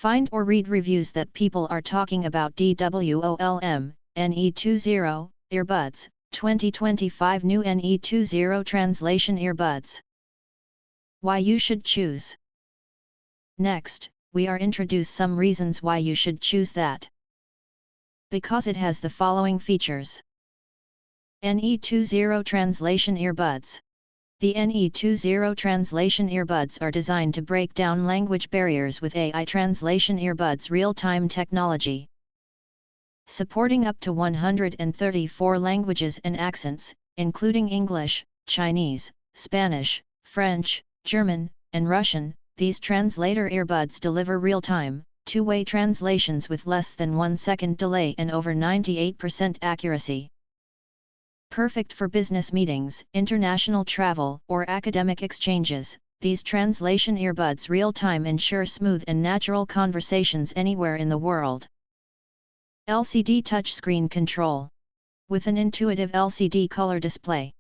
Find or read reviews that people are talking about Dwolm NE20 Earbuds, 2025 new NE20 Translation Earbuds. Why you should choose. Next, we are introduce some reasons why you should choose that. Because it has the following features. NE20 Translation Earbuds. The NE20 Translation Earbuds are designed to break down language barriers with AI Translation Earbuds real-time technology. Supporting up to 134 languages and accents, including English, Chinese, Spanish, French, German, and Russian, these Translator Earbuds deliver real-time, two-way translations with less than 1 second delay and over 98% accuracy. Perfect for business meetings, international travel, or academic exchanges, these translation earbuds real-time ensure smooth and natural conversations anywhere in the world. LCD touchscreen control. With an intuitive LCD color display.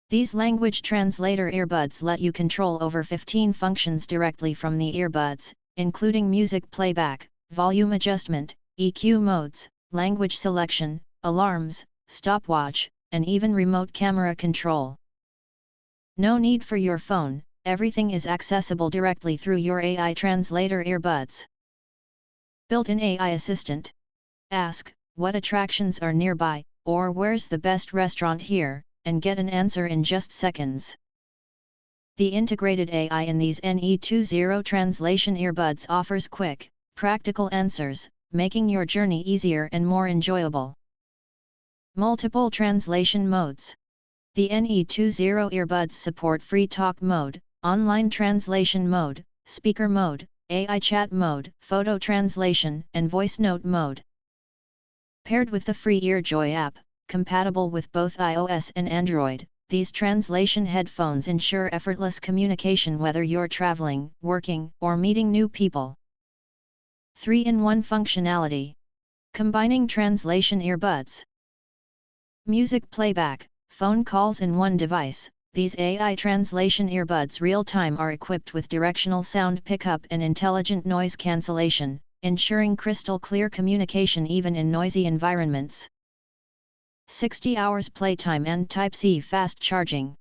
These language translator earbuds let you control over 15 functions directly from the earbuds, including music playback, volume adjustment, EQ modes, language selection, alarms, stopwatch, and even remote camera control. No need for your phone, everything is accessible directly through your AI Translator Earbuds. Built-in AI assistant. Ask, what attractions are nearby, or where's the best restaurant here, and get an answer in just seconds. The integrated AI in these NE20 Translation Earbuds offers quick, practical answers, making your journey easier and more enjoyable. Multiple translation modes. The NE20 earbuds support free talk mode, online translation mode, speaker mode, AI chat mode, photo translation, and voice note mode. Paired with the free EarJoy app, compatible with both iOS and Android, these translation headphones ensure effortless communication whether you're traveling, working, or meeting new people. 3-in-1 functionality. Combining translation earbuds. Music playback, phone calls in one device. These AI translation earbuds real-time are equipped with directional sound pickup and intelligent noise cancellation, ensuring crystal clear communication even in noisy environments. 60 hours playtime and Type-C fast charging.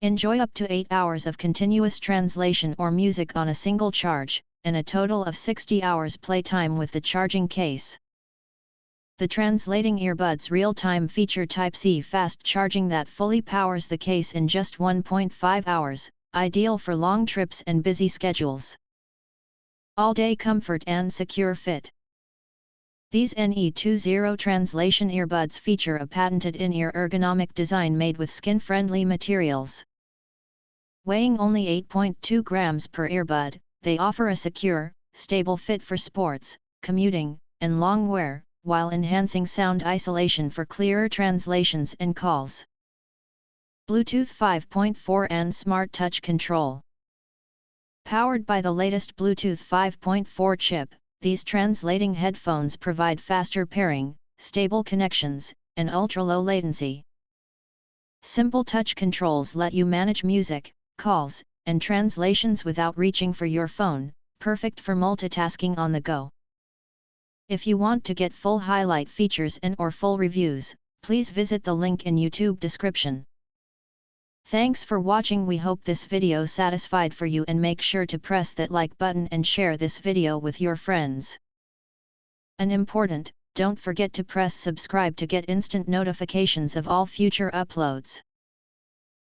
Enjoy up to 8 hours of continuous translation or music on a single charge, and a total of 60 hours playtime with the charging case. The translating earbuds real-time feature Type-C fast charging that fully powers the case in just 1.5 hours, ideal for long trips and busy schedules. All-day comfort and secure fit. These NE20 Translation Earbuds feature a patented in-ear ergonomic design made with skin-friendly materials. Weighing only 8.2 grams per earbud, they offer a secure, stable fit for sports, commuting, and long wear, while enhancing sound isolation for clearer translations and calls. Bluetooth 5.4 and Smart Touch Control. Powered by the latest Bluetooth 5.4 chip, these translating headphones provide faster pairing, stable connections, and ultra-low latency. Simple touch controls let you manage music, calls, and translations without reaching for your phone, perfect for multitasking on the go. If you want to get full highlight features and/or full reviews, please visit the link in YouTube description. Thanks for watching. We hope this video satisfied for you, and make sure to press that like button and share this video with your friends. And important, don't forget to press subscribe to get instant notifications of all future uploads.